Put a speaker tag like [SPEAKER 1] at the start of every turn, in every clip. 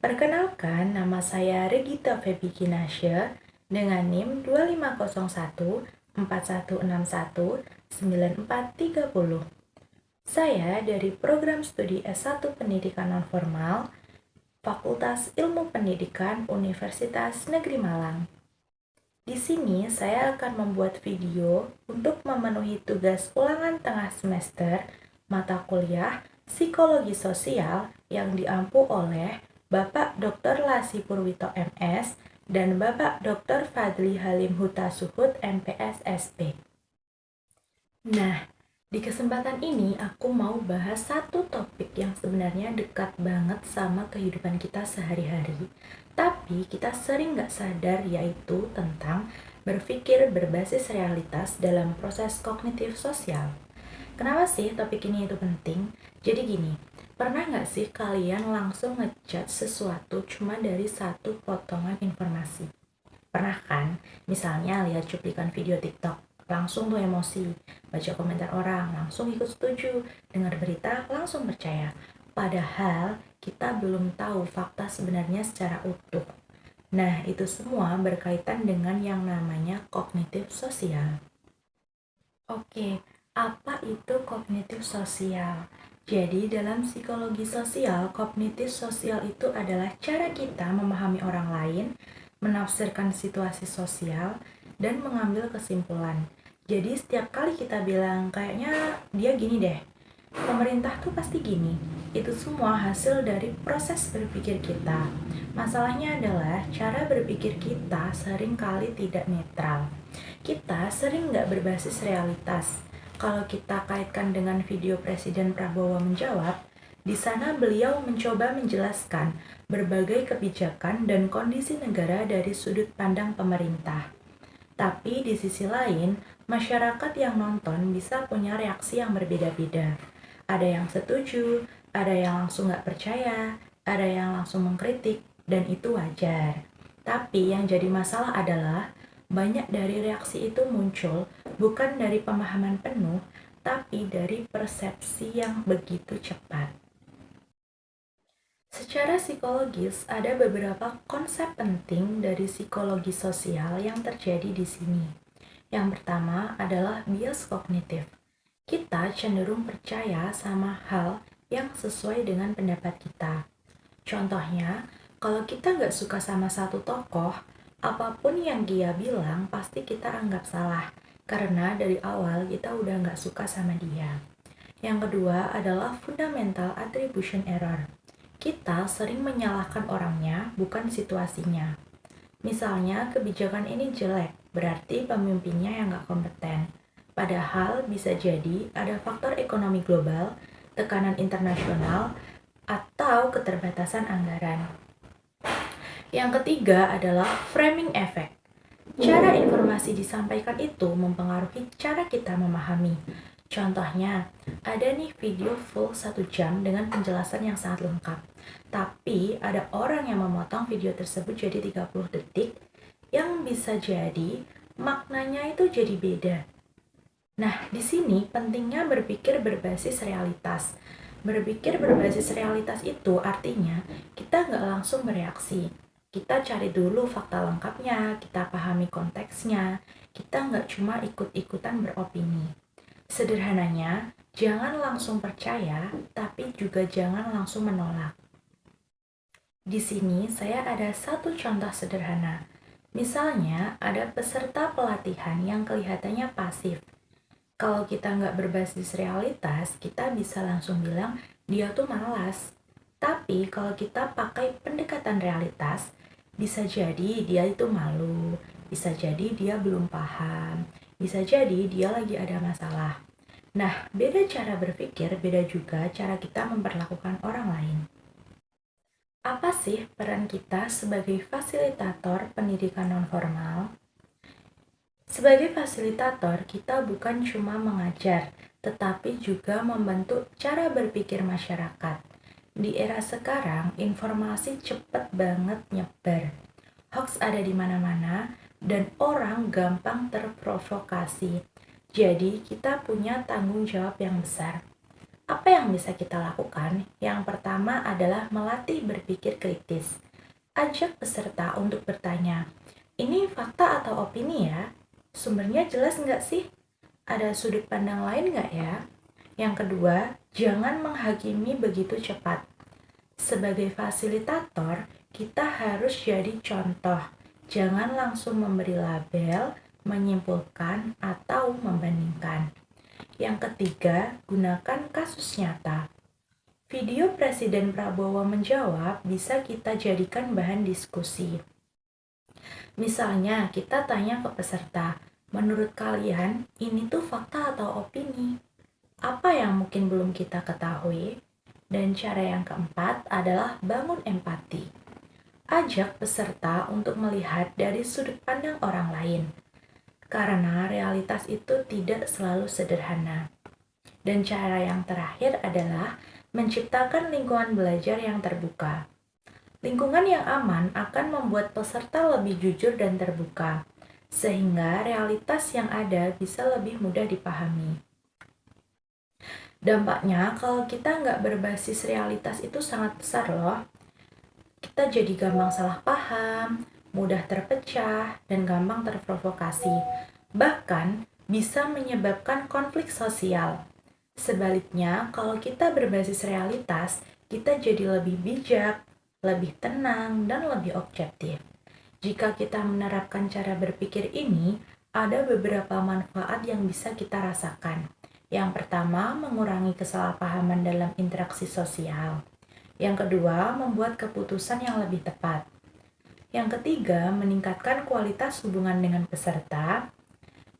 [SPEAKER 1] Perkenalkan, nama saya Regita Febi Kinasya dengan NIM 2501 4161 9430. Saya dari Program Studi S1 Pendidikan Nonformal, Fakultas Ilmu Pendidikan Universitas Negeri Malang. Di sini saya akan membuat video untuk memenuhi tugas ulangan tengah semester mata kuliah Psikologi Sosial yang diampu oleh Bapak Dr. Lasi Purwito MS dan Bapak Dr. Fadli Halim Hutasuhud MPS SP. Nah, di kesempatan ini aku mau bahas satu topik yang sebenarnya dekat banget sama kehidupan kita sehari-hari, tapi kita sering nggak sadar, yaitu tentang berpikir berbasis realitas dalam proses kognitif sosial. Kenapa sih topik ini itu penting? Jadi gini, pernah nggak sih kalian langsung ngejudge sesuatu cuma dari satu potongan informasi? Pernah kan? Misalnya lihat cuplikan video TikTok, langsung tuh emosi, baca komentar orang, langsung ikut setuju, dengar berita, langsung percaya. Padahal kita belum tahu fakta sebenarnya secara utuh. Nah, itu semua berkaitan dengan yang namanya kognitif sosial. Oke, apa itu kognitif sosial? Jadi, dalam psikologi sosial, kognitif sosial itu adalah cara kita memahami orang lain, menafsirkan situasi sosial, dan mengambil kesimpulan. Jadi, setiap kali kita bilang, kayaknya dia gini deh, pemerintah tuh pasti gini. Itu semua hasil dari proses berpikir kita. Masalahnya adalah cara berpikir kita seringkali tidak netral. Kita sering nggak berbasis realitas. Kalau kita kaitkan dengan video Presiden Prabowo menjawab, di sana beliau mencoba menjelaskan berbagai kebijakan dan kondisi negara dari sudut pandang pemerintah. Tapi di sisi lain, masyarakat yang nonton bisa punya reaksi yang berbeda-beda. Ada yang setuju, ada yang langsung nggak percaya, ada yang langsung mengkritik, dan itu wajar. Tapi yang jadi masalah adalah banyak dari reaksi itu muncul bukan dari pemahaman penuh, tapi dari persepsi yang begitu cepat. Secara psikologis, ada beberapa konsep penting dari psikologi sosial yang terjadi di sini. Yang pertama adalah bias kognitif. Kita cenderung percaya sama hal yang sesuai dengan pendapat kita. Contohnya, kalau kita nggak suka sama satu tokoh, apapun yang dia bilang pasti kita anggap salah, karena dari awal kita udah nggak suka sama dia. Yang kedua adalah fundamental attribution error. Kita sering menyalahkan orangnya, bukan situasinya. Misalnya, kebijakan ini jelek, berarti pemimpinnya yang nggak kompeten. Padahal bisa jadi ada faktor ekonomi global, tekanan internasional, atau keterbatasan anggaran. Yang ketiga adalah framing effect. Cara informasi disampaikan itu mempengaruhi cara kita memahami. Contohnya, ada nih video full 1 jam dengan penjelasan yang sangat lengkap. Tapi ada orang yang memotong video tersebut jadi 30 detik yang bisa jadi maknanya itu jadi beda. Nah, di sini pentingnya berpikir berbasis realitas. Berpikir berbasis realitas itu artinya kita nggak langsung bereaksi. Kita cari dulu fakta lengkapnya, kita pahami konteksnya, kita nggak cuma ikut-ikutan beropini. Sederhananya, jangan langsung percaya, tapi juga jangan langsung menolak. Di sini saya ada satu contoh sederhana. Misalnya, ada peserta pelatihan yang kelihatannya pasif. Kalau kita nggak berbasis realitas, kita bisa langsung bilang dia tuh malas. Tapi kalau kita pakai pendekatan realitas, bisa jadi dia itu malu, bisa jadi dia belum paham, bisa jadi dia lagi ada masalah. Nah, beda cara berpikir, beda juga cara kita memperlakukan orang lain. Apa sih peran kita sebagai fasilitator pendidikan nonformal? Sebagai fasilitator, kita bukan cuma mengajar, tetapi juga membentuk cara berpikir masyarakat. Di era sekarang, informasi cepat banget nyebar. Hoax ada di mana-mana, dan orang gampang terprovokasi. Jadi, kita punya tanggung jawab yang besar. Apa yang bisa kita lakukan? Yang pertama adalah melatih berpikir kritis. Ajak peserta untuk bertanya, ini fakta atau opini ya? Sumbernya jelas nggak sih? Ada sudut pandang lain nggak ya? Yang kedua, jangan menghakimi begitu cepat. Sebagai fasilitator, kita harus jadi contoh. Jangan langsung memberi label, menyimpulkan, atau membandingkan. Yang ketiga, gunakan kasus nyata. Video Presiden Prabowo menjawab bisa kita jadikan bahan diskusi. Misalnya, kita tanya ke peserta, menurut kalian ini tuh fakta atau opini? Apa yang mungkin belum kita ketahui? Dan cara yang keempat adalah bangun empati. Ajak peserta untuk melihat dari sudut pandang orang lain, karena realitas itu tidak selalu sederhana. Dan cara yang terakhir adalah menciptakan lingkungan belajar yang terbuka. Lingkungan yang aman akan membuat peserta lebih jujur dan terbuka, sehingga realitas yang ada bisa lebih mudah dipahami. Dampaknya kalau kita nggak berbasis realitas itu sangat besar loh. Kita jadi gampang salah paham, mudah terpecah, dan gampang terprovokasi. Bahkan bisa menyebabkan konflik sosial. Sebaliknya, kalau kita berbasis realitas, kita jadi lebih bijak, lebih tenang, dan lebih objektif. Jika kita menerapkan cara berpikir ini, ada beberapa manfaat yang bisa kita rasakan. Yang pertama, mengurangi kesalahpahaman dalam interaksi sosial. Yang kedua, membuat keputusan yang lebih tepat. Yang ketiga, meningkatkan kualitas hubungan dengan peserta.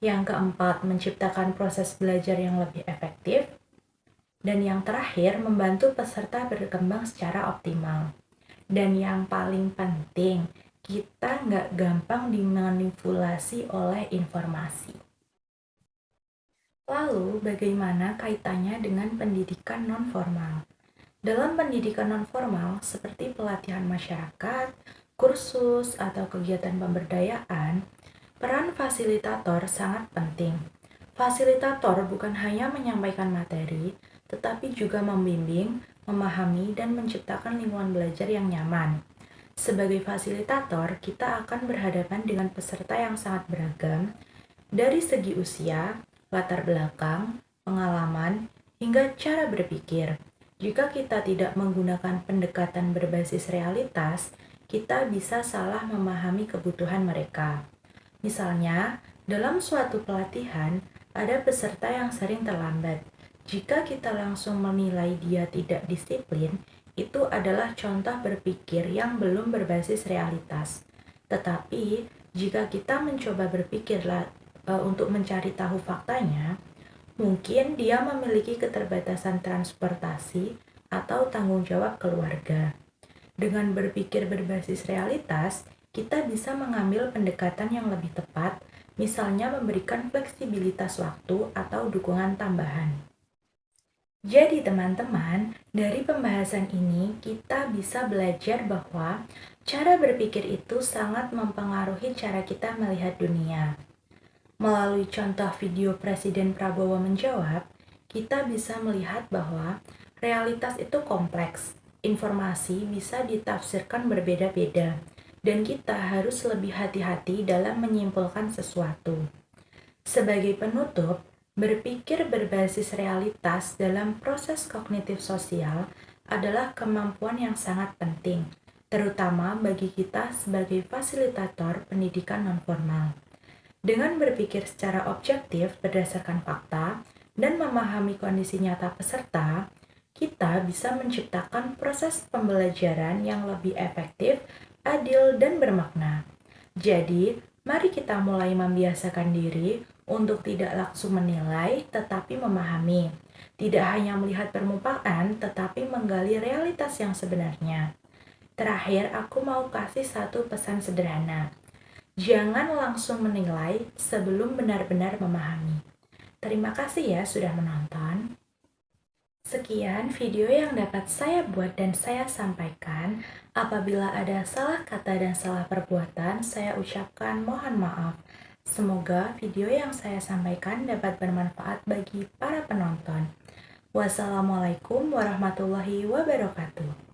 [SPEAKER 1] Yang keempat, menciptakan proses belajar yang lebih efektif. Dan yang terakhir, membantu peserta berkembang secara optimal. Dan yang paling penting, kita nggak gampang dimanipulasi oleh informasi. Lalu, bagaimana kaitannya dengan pendidikan nonformal? Dalam pendidikan nonformal, seperti pelatihan masyarakat, kursus, atau kegiatan pemberdayaan, peran fasilitator sangat penting. Fasilitator bukan hanya menyampaikan materi, tetapi juga membimbing, memahami, dan menciptakan lingkungan belajar yang nyaman. Sebagai fasilitator, kita akan berhadapan dengan peserta yang sangat beragam, dari segi usia, latar belakang, pengalaman, hingga cara berpikir. Jika kita tidak menggunakan pendekatan berbasis realitas, kita bisa salah memahami kebutuhan mereka. Misalnya, dalam suatu pelatihan, ada peserta yang sering terlambat. Jika kita langsung menilai dia tidak disiplin, itu adalah contoh berpikir yang belum berbasis realitas. Tetapi, jika kita mencoba berpikir untuk mencari tahu faktanya, mungkin dia memiliki keterbatasan transportasi atau tanggung jawab keluarga. Dengan berpikir berbasis realitas, kita bisa mengambil pendekatan yang lebih tepat, misalnya memberikan fleksibilitas waktu atau dukungan tambahan. Jadi teman-teman, dari pembahasan ini kita bisa belajar bahwa cara berpikir itu sangat mempengaruhi cara kita melihat dunia. Melalui contoh video Presiden Prabowo menjawab, kita bisa melihat bahwa realitas itu kompleks, informasi bisa ditafsirkan berbeda-beda, dan kita harus lebih hati-hati dalam menyimpulkan sesuatu. Sebagai penutup, berpikir berbasis realitas dalam proses kognitif sosial adalah kemampuan yang sangat penting, terutama bagi kita sebagai fasilitator pendidikan nonformal. Dengan berpikir secara objektif berdasarkan fakta dan memahami kondisi nyata peserta, kita bisa menciptakan proses pembelajaran yang lebih efektif, adil, dan bermakna. Jadi, mari kita mulai membiasakan diri untuk tidak langsung menilai tetapi memahami. Tidak hanya melihat permukaan tetapi menggali realitas yang sebenarnya. Terakhir, aku mau kasih satu pesan sederhana. Jangan langsung menilai sebelum benar-benar memahami. Terima kasih ya sudah menonton. Sekian video yang dapat saya buat dan saya sampaikan. Apabila ada salah kata dan salah perbuatan, saya ucapkan mohon maaf. Semoga video yang saya sampaikan dapat bermanfaat bagi para penonton. Wassalamualaikum warahmatullahi wabarakatuh.